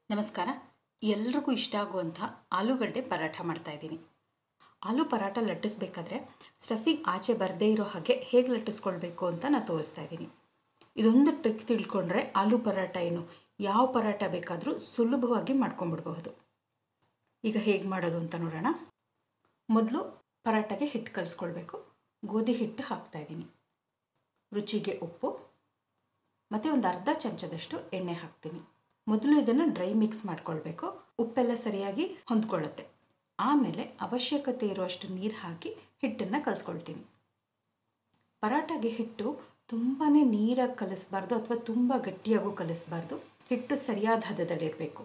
ನಮಸ್ಕಾರ. ಎಲ್ರಿಗೂ ಇಷ್ಟ ಆಗುವಂಥ ಆಲೂಗಡ್ಡೆ ಪರಾಠ ಮಾಡ್ತಾಯಿದ್ದೀನಿ. ಆಲೂ ಪರಾಠ ಲಟ್ಟಿಸ್ಬೇಕಾದ್ರೆ ಸ್ಟಫಿಂಗ್ ಆಚೆ ಬರದೇ ಇರೋ ಹಾಗೆ ಹೇಗೆ ಲಟ್ಟಿಸ್ಕೊಳ್ಬೇಕು ಅಂತ ನಾನು ತೋರಿಸ್ತಾ ಇದ್ದೀನಿ. ಇದೊಂದು ಟ್ರಿಕ್ ತಿಳ್ಕೊಂಡ್ರೆ ಆಲೂ ಪರಾಠ ಯಾವ ಪರಾಠ ಬೇಕಾದರೂ ಸುಲಭವಾಗಿ ಮಾಡ್ಕೊಂಡ್ಬಿಡ್ಬಹುದು. ಈಗ ಹೇಗೆ ಮಾಡೋದು ಅಂತ ನೋಡೋಣ. ಮೊದಲು ಪರಾಠಗೆ ಹಿಟ್ಟು ಕಲಿಸ್ಕೊಳ್ಬೇಕು. ಗೋಧಿ ಹಿಟ್ಟು ಹಾಕ್ತಾಯಿದ್ದೀನಿ. ರುಚಿಗೆ ಉಪ್ಪು ಮತ್ತು ಒಂದು ಅರ್ಧ ಚಮಚದಷ್ಟು ಎಣ್ಣೆ ಹಾಕ್ತೀನಿ. ಮೊದಲು ಇದನ್ನು ಡ್ರೈ ಮಿಕ್ಸ್ ಮಾಡ್ಕೊಳ್ಬೇಕು. ಉಪ್ಪೆಲ್ಲ ಸರಿಯಾಗಿ ಹೊಂದ್ಕೊಳ್ಳುತ್ತೆ. ಆಮೇಲೆ ಅವಶ್ಯಕತೆ ಇರುವಷ್ಟು ನೀರು ಹಾಕಿ ಹಿಟ್ಟನ್ನು ಕಲಿಸ್ಕೊಳ್ತೀನಿ. ಪರಾಠಗೆ ಹಿಟ್ಟು ತುಂಬಾ ನೀರಾಗಿ ಕಲಿಸ್ಬಾರ್ದು ಅಥವಾ ತುಂಬ ಗಟ್ಟಿಯಾಗೂ ಕಲಿಸ್ಬಾರ್ದು. ಹಿಟ್ಟು ಸರಿಯಾದ ಹದದಲ್ಲಿರಬೇಕು.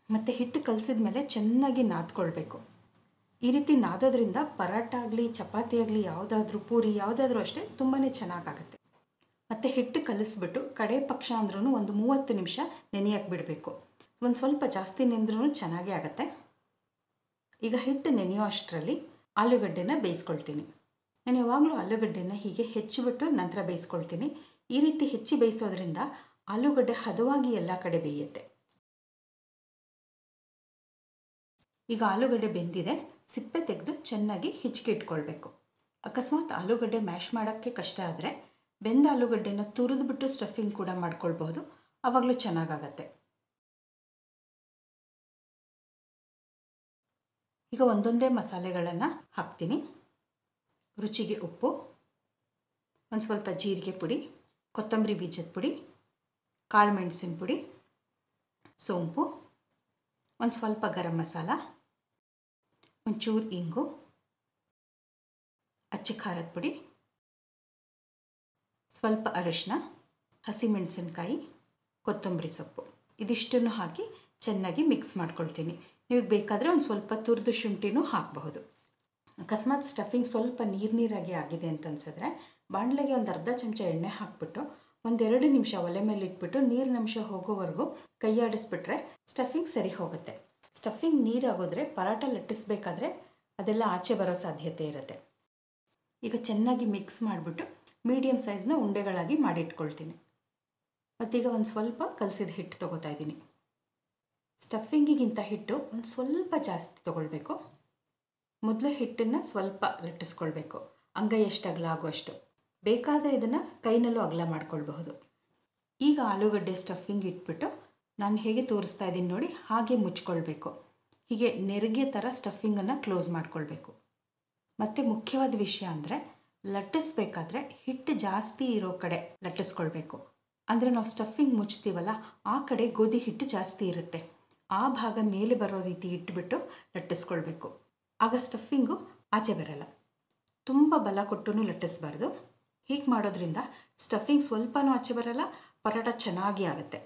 ಮತ್ತು ಹಿಟ್ಟು ಕಲಿಸಿದ ಮೇಲೆ ಚೆನ್ನಾಗಿ ನಾದ್ಕೊಳ್ಬೇಕು. ಈ ರೀತಿ ನಾದೋದ್ರಿಂದ ಪರಾಠ ಆಗಲಿ ಚಪಾತಿ ಆಗಲಿ ಯಾವುದಾದ್ರೂ ಪೂರಿ ಯಾವುದಾದ್ರೂ ಅಷ್ಟೇ ತುಂಬಾ ಚೆನ್ನಾಗಾಗುತ್ತೆ. ಮತ್ತು ಹಿಟ್ಟು ಕಲಿಸ್ಬಿಟ್ಟು ಕಡೆ ಪಕ್ಷ ಅಂದ್ರೂ ಒಂದು 30 ನಿಮಿಷ ನೆನೆಯಕ್ಕೆ ಬಿಡಬೇಕು. ಒಂದು ಸ್ವಲ್ಪ ಜಾಸ್ತಿ ನೆಂದ್ರೂ ಚೆನ್ನಾಗೇ ಆಗುತ್ತೆ. ಈಗ ಹಿಟ್ಟು ನೆನೆಯೋ ಅಷ್ಟರಲ್ಲಿ ಆಲೂಗಡ್ಡೆನ ಬೇಯಿಸ್ಕೊಳ್ತೀನಿ. ನಾನು ಯಾವಾಗಲೂ ಆಲೂಗಡ್ಡೆನ ಹೀಗೆ ಹೆಚ್ಚಿಬಿಟ್ಟು ನಂತರ ಬೇಯಿಸ್ಕೊಳ್ತೀನಿ. ಈ ರೀತಿ ಹೆಚ್ಚಿ ಬೇಯಿಸೋದ್ರಿಂದ ಆಲೂಗಡ್ಡೆ ಹದವಾಗಿ ಎಲ್ಲ ಕಡೆ ಬೇಯುತ್ತೆ. ಈಗ ಆಲೂಗಡ್ಡೆ ಬೆಂದಿದೆ. ಸಿಪ್ಪೆ ತೆಗೆದು ಚೆನ್ನಾಗಿ ಹಿಚ್ಕೆ ಇಟ್ಕೊಳ್ಬೇಕು. ಅಕಸ್ಮಾತ್ ಆಲೂಗಡ್ಡೆ ಮ್ಯಾಶ್ ಮಾಡೋಕ್ಕೆ ಕಷ್ಟ ಆದರೆ ಬೆಂದ ಆಲೂಗಡ್ಡೆನ ತುರಿದ್ಬಿಟ್ಟು ಸ್ಟಫಿಂಗ್ ಕೂಡ ಮಾಡ್ಕೊಳ್ಬಹುದು. ಆವಾಗಲೂ ಚೆನ್ನಾಗಾಗತ್ತೆ. ಈಗ ಒಂದೊಂದೇ ಮಸಾಲೆಗಳನ್ನು ಹಾಕ್ತೀನಿ. ರುಚಿಗೆ ಉಪ್ಪು, ಒಂದು ಸ್ವಲ್ಪ ಜೀರಿಗೆ ಪುಡಿ, ಕೊತ್ತಂಬರಿ ಬೀಜದ ಪುಡಿ, ಕಾಳು ಮೆಣಸಿನ ಪುಡಿ, ಸೋಂಪು, ಒಂದು ಸ್ವಲ್ಪ ಗರಂ ಮಸಾಲ, ಒಂಚೂರು ಇಂಗು, ಅಚ್ಚ ಖಾರದ ಪುಡಿ, ಸ್ವಲ್ಪ ಅರಿಶಿನ, ಹಸಿಮೆಣಸಿನಕಾಯಿ, ಕೊತ್ತಂಬರಿ ಸೊಪ್ಪು ಇದಿಷ್ಟನ್ನು ಹಾಕಿ ಚೆನ್ನಾಗಿ ಮಿಕ್ಸ್ ಮಾಡ್ಕೊಳ್ತೀನಿ. ನೀವು ಬೇಕಾದರೆ ಒಂದು ಸ್ವಲ್ಪ ತುರಿದು ಶುಂಠಿನೂ ಹಾಕಬಹುದು. ಅಕಸ್ಮಾತ್ ಸ್ಟಫಿಂಗ್ ಸ್ವಲ್ಪ ನೀರಾಗಿ ಆಗಿದೆ ಅಂತ ಅನ್ಸಿದ್ರೆ ಬಾಣಲೆಗೆ ಒಂದು ಅರ್ಧ ಚಮಚ ಎಣ್ಣೆ ಹಾಕ್ಬಿಟ್ಟು 1-2 ನಿಮಿಷ ಒಲೆ ಮೇಲೆ ಇಟ್ಬಿಟ್ಟು ನೀರಿನಂಶ ಹೋಗೋವರೆಗೂ ಕೈಯಾಡಿಸ್ಬಿಟ್ರೆ ಸ್ಟಫಿಂಗ್ ಸರಿ ಹೋಗುತ್ತೆ. ಸ್ಟಫಿಂಗ್ ನೀರಾಗೋದ್ರೆ ಪರಾಠ ಲಟ್ಟಿಸ್ಬೇಕಾದ್ರೆ ಅದೆಲ್ಲ ಆಚೆ ಬರೋ ಸಾಧ್ಯತೆ ಇರುತ್ತೆ. ಈಗ ಚೆನ್ನಾಗಿ ಮಿಕ್ಸ್ ಮಾಡಿಬಿಟ್ಟು ಮೀಡಿಯಮ್ ಸೈಜ್ನ ಉಂಡೆಗಳಾಗಿ ಮಾಡಿಟ್ಕೊಳ್ತೀನಿ. ಮತ್ತೀಗ ಒಂದು ಸ್ವಲ್ಪ ಕಲಸಿದ ಹಿಟ್ಟು ತೊಗೋತಾ ಇದ್ದೀನಿ. ಸ್ಟಫಿಂಗಿಗಿಂತ ಹಿಟ್ಟು ಒಂದು ಸ್ವಲ್ಪ ಜಾಸ್ತಿ ತೊಗೊಳ್ಬೇಕು. ಮೊದಲು ಹಿಟ್ಟನ್ನು ಸ್ವಲ್ಪ ಲಟ್ಟಿಸ್ಕೊಳ್ಬೇಕು. ಅಂಗೈ ಎಷ್ಟು ಅಗಲ ಆಗುವಷ್ಟು. ಬೇಕಾದರೆ ಇದನ್ನು ಕೈನಲ್ಲೂ ಅಗಲ ಮಾಡ್ಕೊಳ್ಬಹುದು. ಈಗ ಆಲೂಗಡ್ಡೆ ಸ್ಟಫಿಂಗ್ ಇಟ್ಬಿಟ್ಟು ನಾನು ಹೇಗೆ ತೋರಿಸ್ತಾ ಇದ್ದೀನಿ ನೋಡಿ ಹಾಗೆ ಮುಚ್ಕೊಳ್ಬೇಕು. ಹೀಗೆ ನೆರಿಗೆ ಥರ ಸ್ಟಫಿಂಗನ್ನು ಕ್ಲೋಸ್ ಮಾಡ್ಕೊಳ್ಬೇಕು. ಮತ್ತು ಮುಖ್ಯವಾದ ವಿಷಯ ಅಂದರೆ ಲಟ್ಟಿಸ್ಬೇಕಾದ್ರೆ ಹಿಟ್ಟು ಜಾಸ್ತಿ ಇರೋ ಕಡೆ ಲಟ್ಟಿಸ್ಕೊಳ್ಬೇಕು. ಅಂದರೆ ನಾವು ಸ್ಟಫಿಂಗ್ ಮುಚ್ತೀವಲ್ಲ ಆ ಕಡೆ ಗೋಧಿ ಹಿಟ್ಟು ಜಾಸ್ತಿ ಇರುತ್ತೆ. ಆ ಭಾಗ ಮೇಲೆ ಬರೋ ರೀತಿ ಇಟ್ಬಿಟ್ಟು ಲಟ್ಟಿಸ್ಕೊಳ್ಬೇಕು. ಆಗ ಸ್ಟಫಿಂಗು ಆಚೆ ಬರಲ್ಲ. ತುಂಬ ಬಲ ಕೊಟ್ಟು ಲಟ್ಟಿಸ್ಬಾರ್ದು. ಹೀಗೆ ಮಾಡೋದ್ರಿಂದ ಸ್ಟಫಿಂಗ್ ಸ್ವಲ್ಪನೂ ಆಚೆ ಬರಲ್ಲ. ಪರಾಠ ಚೆನ್ನಾಗಿ ಆಗುತ್ತೆ.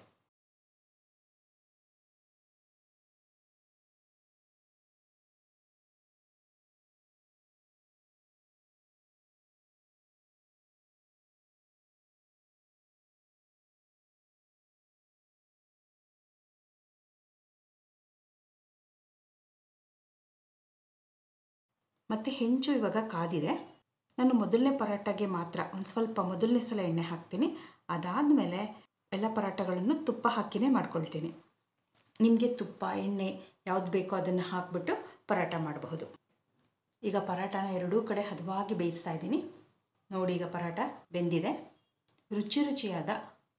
ಮತ್ತು ಹೆಂಚು ಇವಾಗ ಕಾದಿದೆ. ನಾನು ಮೊದಲನೇ ಪರಾಠಗೆ ಮಾತ್ರ ಒಂದು ಸ್ವಲ್ಪ ಮೊದಲನೇ ಸಲ ಎಣ್ಣೆ ಹಾಕ್ತೀನಿ. ಅದಾದಮೇಲೆ ಎಲ್ಲ ಪರಾಠಗಳನ್ನು ತುಪ್ಪ ಹಾಕಿನೇ ಮಾಡ್ಕೊಳ್ತೀನಿ. ನಿಮಗೆ ತುಪ್ಪ ಎಣ್ಣೆ ಯಾವುದು ಬೇಕೋ ಅದನ್ನು ಹಾಕಿಬಿಟ್ಟು ಪರಾಠ ಮಾಡಬಹುದು. ಈಗ ಪರಾಠನ ಎರಡೂ ಕಡೆ ಹದವಾಗಿ ಬೇಯಿಸ್ತಾ ಇದ್ದೀನಿ. ನೋಡಿ ಈಗ ಪರಾಠ ಬೆಂದಿದೆ. ರುಚಿಯಾದ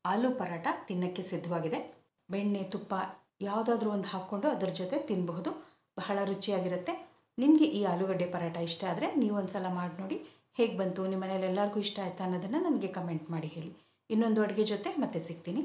ಆಲೂ ಪರಾಠ ತಿನ್ನೋಕ್ಕೆ ಸಿದ್ಧವಾಗಿದೆ. ಬೆಣ್ಣೆ ತುಪ್ಪ ಯಾವುದಾದ್ರೂ ಒಂದು ಹಾಕ್ಕೊಂಡು ಅದರ ಜೊತೆ ತಿನ್ನಬಹುದು. ಬಹಳ ರುಚಿಯಾಗಿರುತ್ತೆ. ನಿಮಗೆ ಈ ಆಲೂಗಡ್ಡೆ ಪರಾಠ ಇಷ್ಟ ಆದರೆ ನೀವು ಒಂದು ಸಲ ಮಾಡಿ ನೋಡಿ. ಹೇಗೆ ಬಂತು, ನಿಮ್ಮ ಮನೇಲಿ ಎಲ್ಲರಿಗೂ ಇಷ್ಟ ಆಯಿತಾ ಅನ್ನೋದನ್ನು ನನಗೆ ಕಮೆಂಟ್ ಮಾಡಿ ಹೇಳಿ. ಇನ್ನೊಂದು ಅಡುಗೆ ಜೊತೆ ಮತ್ತೆ ಸಿಗ್ತೀನಿ.